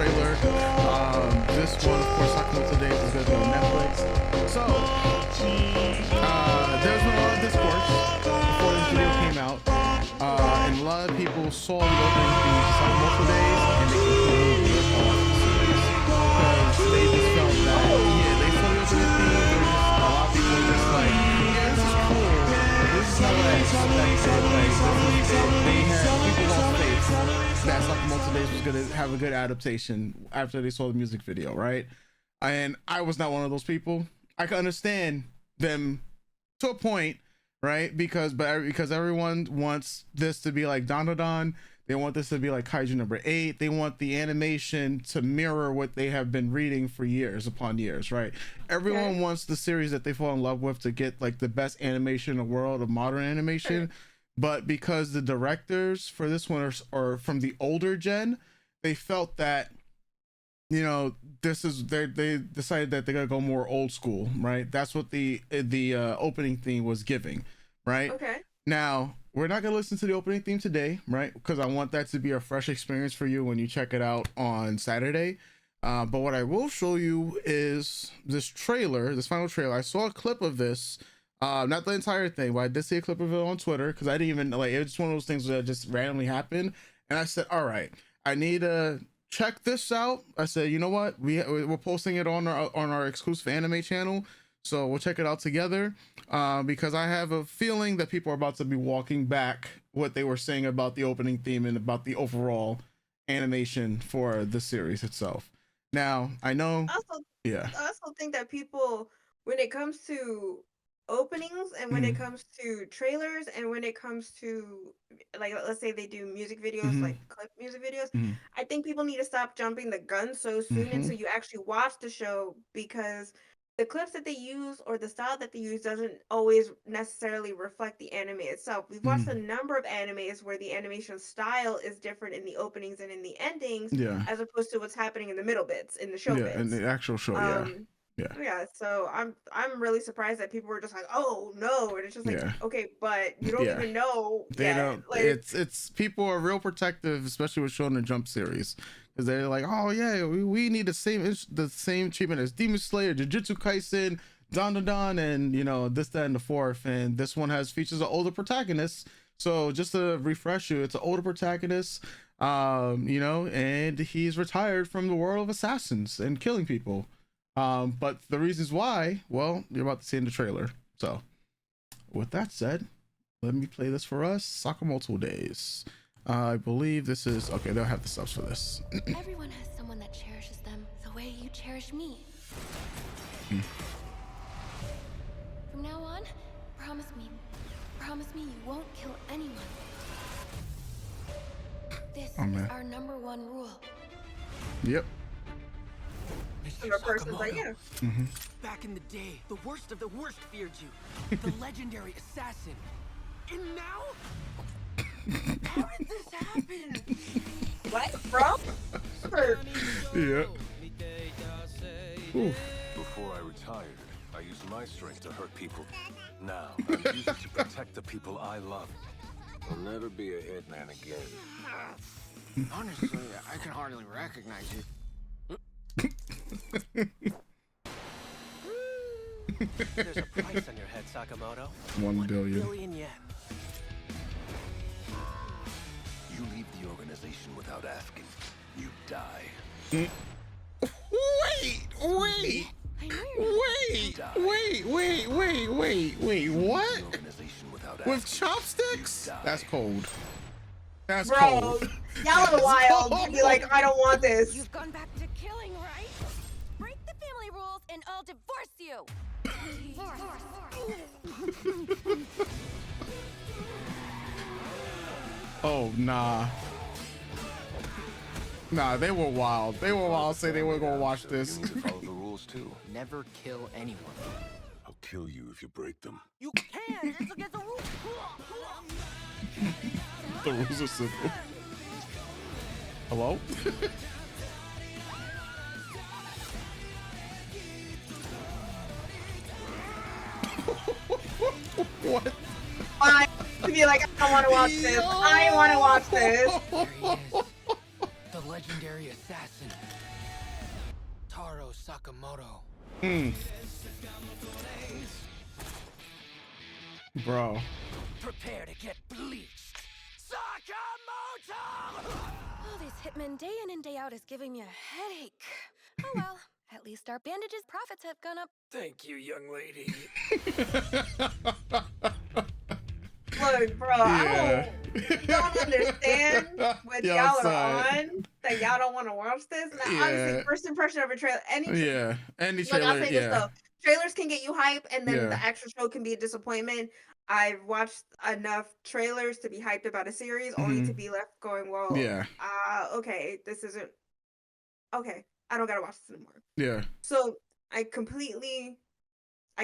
trailer. This one, of course, Sakamoto Days is going to go on Netflix. So, there's been a lot of discourse before this video came out, and a lot of people saw the opening theme to Sakamoto Days and they completely ripped off the series because they just felt that, yeah, they saw the opening theme. There was just a lot of people were just like, yeah, this is cool. This is not what I expected. Like, they had people lost faith that Sakamoto Days was gonna have a good adaptation after they saw the music video, right? And I was not one of those people. I can understand them to a point, right? Because everyone wants this to be like Don. They want this to be like Kaiju number 8. They want the animation to mirror what they have been reading for years upon years, right? Everyone wants the series that they fall in love with to get like the best animation in the world of modern animation. But because the directors for this one are from the older gen, they felt that, you know, they decided that they're gonna go more old school, right? That's what the opening theme was giving, right? Okay. Now we're not gonna listen to the opening theme today, right? Because I want that to be a fresh experience for you when you check it out on Saturday. But what I will show you is this trailer, this final trailer. I saw a clip of this. Not the entire thing, but I did see a clip of it on Twitter because I didn't even like it. Was one of those things that just randomly happened, and I said, "All right, I need to check this out." I said, "You know what? We're posting it on our exclusive anime channel, so we'll check it out together." Because I have a feeling that people are about to be walking back what they were saying about the opening theme and about the overall animation for the series itself. Now, I know, I also think that people, when it comes to openings and when it comes to trailers and when it comes to, like, let's say they do music videos, like clip music videos, I think people need to stop jumping the gun so soon until you actually watch the show, because the clips that they use or the style that they use doesn't always necessarily reflect the anime itself. We've watched a number of animes where the animation style is different in the openings and in the endings, as opposed to what's happening in the middle bits, in the show bits. in the actual show, Yeah, so I'm really surprised that people were just like, "Oh no," and it's just like, okay, but you don't even know. They don't. Like, it's people are real protective, especially with Shonen Jump series, because they're like, "Oh yeah, we need the same treatment as Demon Slayer, Jujutsu Kaisen, Don, and you know this, that, and the fourth." And this one has features of older protagonists. So just to refresh you, it's an older protagonist, you know, and he's retired from the world of assassins and killing people. But the reasons why, well, you're about to see in the trailer. So with that said, let me play this for us. Sakamoto Days. I believe this is okay. They'll have the subs for this. Everyone has someone that cherishes them the way you cherish me. From now on, promise me you won't kill anyone. This is our #1 rule. Yep. Back in the day, the worst of the worst feared you. The legendary assassin. And now? How did this happen? What, bro? Yeah. Before I retired, I used my strength to hurt people. Now, I use it to protect the people I love. I'll never be a hitman again. Honestly, I can hardly recognize you. There's a price on your head, Sakamoto. 1 billion. 1 billion yen. You leave the organization without asking, you die. Wait, what? With chopsticks? That's cold. That's cold. Y'all are wild. You'd be like, I don't want this. You've gone back to killing, right? Break the family rules and I'll divorce you. Oh, nah. Nah, they were wild. They were wild. Say they were gonna watch this. You need to follow the rules too. Never kill anyone. I'll kill you if you break them. You can! It's against the rules! The rules are simple. Hello? What? I to be like, I don't want to watch this. I want to watch this. There he is. The legendary assassin, Taro Sakamoto. Bro. Prepare to get bleached. Sakamoto! Oh, these hitmen day in and day out is giving me a headache. Oh well, at least our bandages profits have gone up. Thank you, young lady. Look, bro, Yeah. I don't understand what Yo, y'all are son. on that y'all don't want to watch this. Now, Yeah. obviously, first impression of a trailer, Yeah. Any look, I'll trailer, say this yeah. though, trailers can get you hype, and then Yeah. the actual show can be a disappointment. I've watched enough trailers to be hyped about a series, only to be left going, well, Yeah. okay, this isn't okay. I don't gotta watch this anymore. Yeah. So I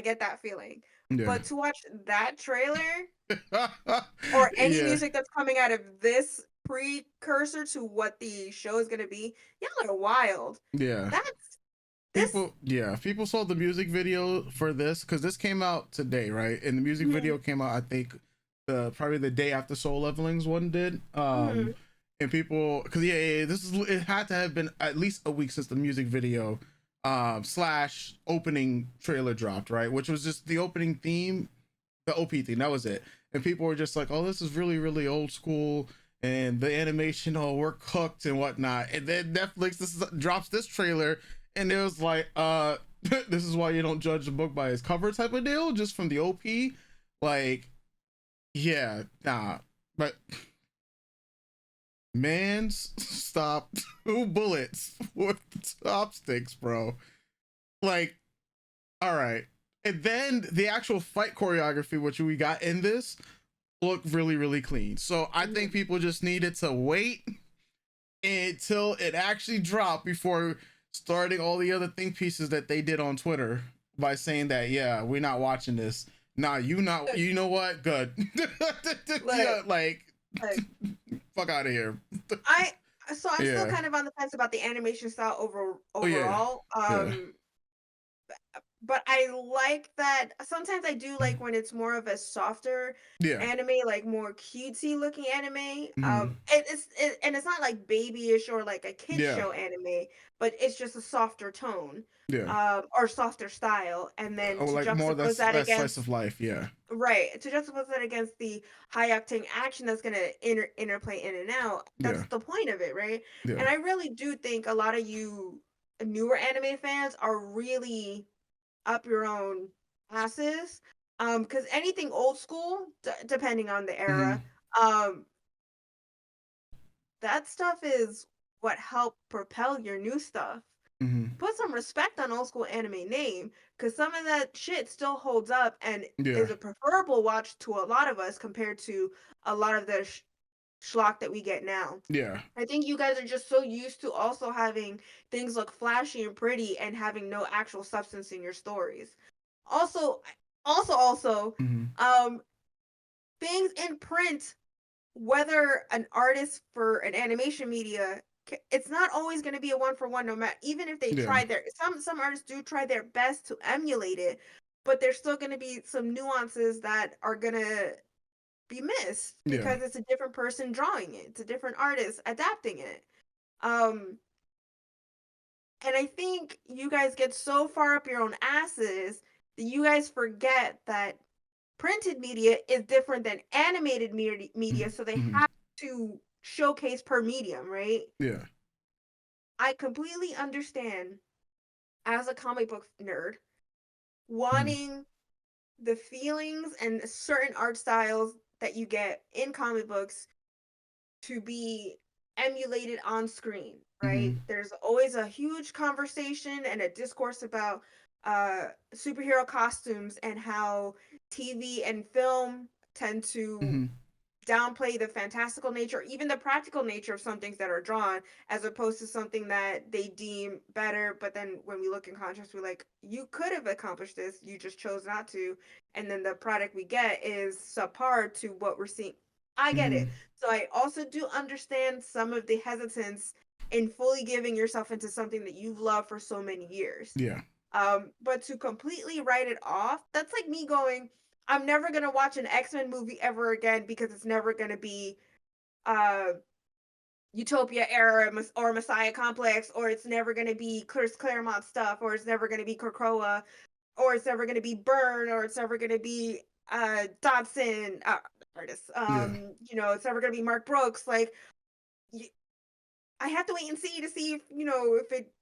get that feeling. Yeah. But to watch that trailer or any Yeah. music that's coming out of this precursor to what the show is gonna be, y'all are wild. Yeah. That's this. People saw the music video for this because this came out today, right? And the music video came out, I think, probably the day after Soul Leveling's one did. And people, because it had to have been at least a week since the music video / opening trailer dropped, right? Which was just the opening theme, the OP theme. That was it. And people were just like, "Oh, this is really, really old school." And the animation, oh, we're cooked and whatnot. And then Netflix drops this trailer, and it was like, this is why you don't judge a book by its cover type of deal, just from the OP. Like, yeah, nah. But man, stop 2 bullets with chopsticks, bro. Like, all right. And then the actual fight choreography, which we got in this, looked really, really clean. So I think people just needed to wait until it actually dropped before starting all the other think pieces that they did on Twitter by saying that, yeah, we're not watching this. Nah, you know what? Good. Yeah, like, fuck out of here. I'm still kind of on the fence about the animation style overall. But I like that. Sometimes I do like when it's more of a softer anime, like more cutesy looking anime. And it's not like babyish or like a kid show anime, but it's just a softer tone, or softer style. And then to like more juxtapose that against against slice of life, right, to juxtapose that against the high octane action that's gonna interplay in and out. That's the point of it, right? And I really do think a lot of you newer anime fans are really up your own asses, because anything old school, depending on the era, that stuff is what helped propel your new stuff. Put some respect on old school anime name, because some of that shit still holds up and is a preferable watch to a lot of us compared to a lot of the schlock that we get now. I think you guys are just so used to also having things look flashy and pretty and having no actual substance in your stories. Also, things in print, whether an artist for an animation media, it's not always going to be a one for one. No matter, even if they try some artists do try their best to emulate it, but there's still going to be some nuances that are going to be missed because it's a different person drawing it. It's a different artist adapting it. And I think you guys get so far up your own asses that you guys forget that printed media is different than animated media, so they have to showcase per medium, right? I completely understand as a comic book nerd wanting the feelings and certain art styles that you get in comic books to be emulated on screen, right? There's always a huge conversation and a discourse about superhero costumes and how TV and film tend to downplay the fantastical nature, even the practical nature of some things that are drawn, as opposed to something that they deem better. But then when we look in contrast, we're like, you could have accomplished this, you just chose not to. And then the product we get is subpar to what we're seeing. I get it. So I also do understand some of the hesitance in fully giving yourself into something that you've loved for so many years. But to completely write it off, that's like me going, I'm never gonna watch an X-Men movie ever again because it's never gonna be Utopia era or Messiah complex, or it's never going to be Chris Claremont stuff, or it's never going to be Krakoa, or it's never going to be Byrne, or it's never going to be Dodson artists. Yeah. You know, it's never going to be Mark Brooks. Like, I have to wait and see if if it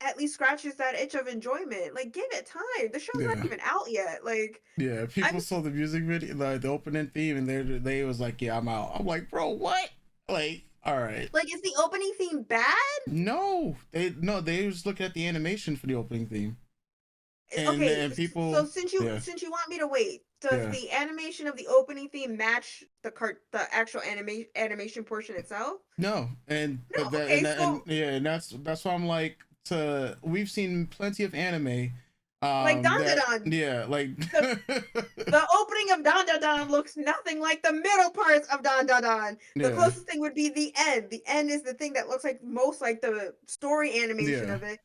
at least scratches that itch of enjoyment. Like, give it time. The show's not Yeah. even out yet. Like, Yeah. People I'm saw the music video, like the opening theme, and they was like, yeah, I'm out. I'm like, bro, what? Like, all right. like, is the opening theme bad? No, they was looking at the animation for the opening theme, and Okay, and so people, yeah, since you want me to wait, does yeah. the animation of the opening theme match the actual animation portion itself? No, and No. but that Okay, and so yeah, and that's why I'm like, we've seen plenty of anime, like Don that, Don, yeah, like the opening of Don Don Don looks nothing like the middle parts of Don Don Don. The yeah, closest thing would be the end. The end is the thing that looks like most like the story animation yeah, of it.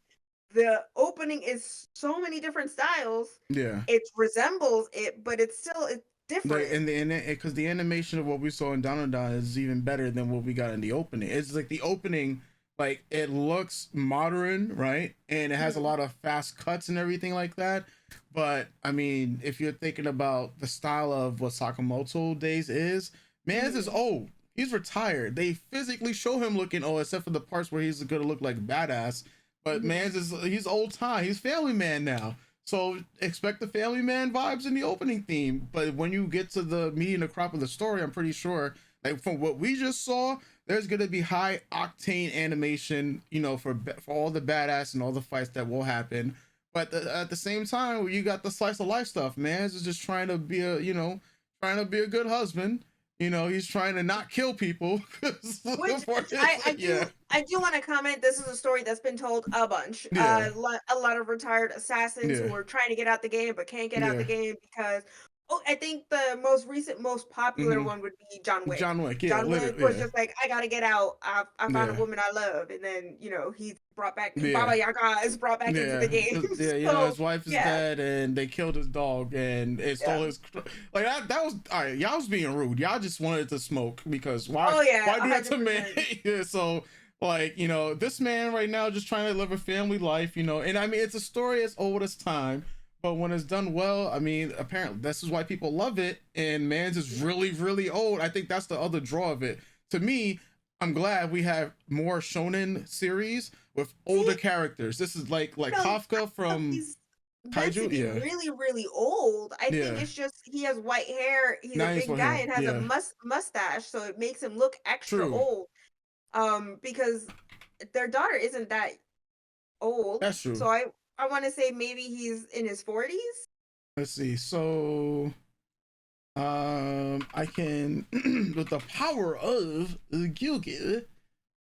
The opening is so many different styles. yeah. It resembles it, but it's Like, different. and because the animation of what we saw in Don is even better than what we got in the opening. It's like the opening, like it looks modern, right? And it has a Mhm. lot of fast cuts and everything like that. But I mean, if you're thinking about the style of what Sakamoto days is, man's is Mhm. old. He's retired. They physically show him looking old, except for the parts where he's gonna look like badass. But Mhm. man's is he's old time. He's family man now. So expect the Family Man vibes in the opening theme. But when you get to the meat and the crop of the story, I'm pretty sure, like from what we just saw, there's gonna be high octane animation, for all the badass and all the fights that will happen. But at the same time, you got the slice of life stuff. Man is just trying to be trying to be a good husband. He's trying to not kill people. Which Yeah, I do want to comment. This is a story that's been told a bunch. yeah, A lot of retired assassins yeah, who are trying to get out the game but can't get out the yeah. game because I think the most recent, most popular Hmm. one would be John Wick. John Wick, yeah, John Wick literally, was yeah, just like, I gotta get out. I found a yeah. woman I love, and then he's brought back. Yeah, Baba Yaga is brought back into yeah, the game. yeah. So His wife is yeah, dead, and they killed his dog, and it yeah. stole his. Like that was all right. Y'all was being rude. Y'all just wanted to smoke because why? Oh yeah, Why do that to man? 100%. Yeah, so like this man right now just trying to live a family life, and I mean it's a story as old as time. But when it's done well, I mean, apparently this is why people love it. And man's is really, really old. I think that's the other draw of it. To me, I'm glad we have more shonen series with older See, characters. This is like I Kafka don't know if from he's meant to Kaiju. be Yeah, really, really old. I think yeah. it's just he has white hair. He's a Nice big for guy him. and has a Yeah, mustache, so it makes him look extra true. old. Because their daughter isn't that old, That's true. so I want to say maybe he's in his 40s. Let's see. So, I can with the power of Gilgit.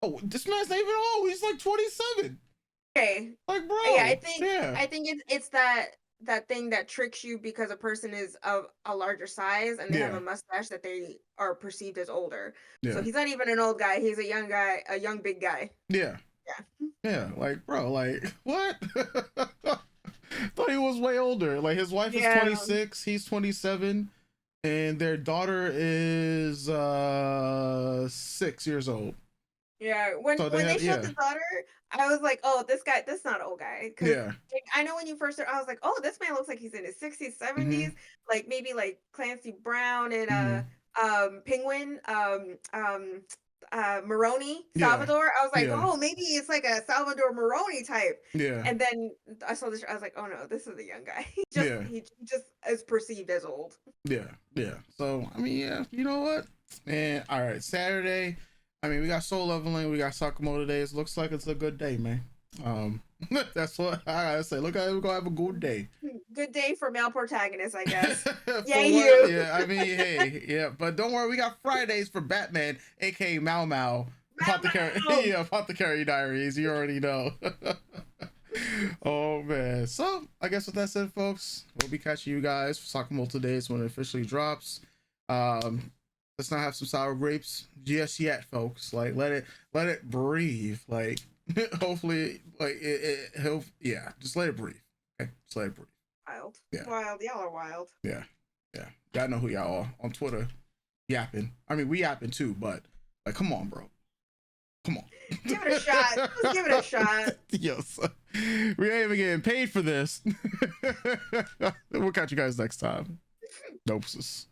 Oh, this man's not even old. He's like 27. Okay, Like, yeah, bro. Yeah. I think it's that thing that tricks you because a person is of a larger size and they have Yeah. a mustache that they are perceived as older. So Yeah. he's not even an old guy. He's a young guy, a young big guy. Yeah. Yeah. Yeah. Like, bro, like, what? Thought he was way older. Like, his wife is Yeah. 26, he's 27, and their daughter is 6 years old. Yeah, when So they showed yeah. the daughter, I was like, "Oh, this not an old guy." Because Yeah. I know when you first started, I was like, "Oh, this man looks like he's in his 60s, Mm-hmm. 70s, like maybe like Clancy Brown and Mm-hmm. Penguin, Maroney, Yeah. Salvador." I was like, Yeah. "Oh, maybe it's like a Salvador Maroney type." Yeah. And then I saw this, I was like, "Oh no, this is a young guy. Yeah. He just is perceived as old." Yeah. Yeah. So I mean, yeah, you know what? And all right, Saturday. I mean, we got Soul Leveling, we got Sakamoto Days. Looks like it's a good day, man. That's what I gotta say. Look, we're gonna have a good day. Good day for male protagonists, I guess. For Yeah, what? you. Yeah, I mean, hey, yeah, but don't worry, we got Fridays for Batman, aka Mau Mau. Apothecary, Mau. yeah, Apothecary Diaries. You already know. Oh man. So I guess with that said, folks, we'll be catching you guys for Sakamoto Days when it officially drops. Let's not have some sour grapes just yet, folks. Like let it breathe. Like hopefully, like yeah, just let it breathe. Okay, just let it breathe. Wild. Yeah. Wild. Y'all are wild. Yeah, yeah. Y'all know who y'all are on Twitter, yapping. I mean, we yapping too, but like, come on, bro. Come on. a shot. Let's give it a shot. Yes. We ain't even getting paid for this. We'll catch you guys next time. Dopes.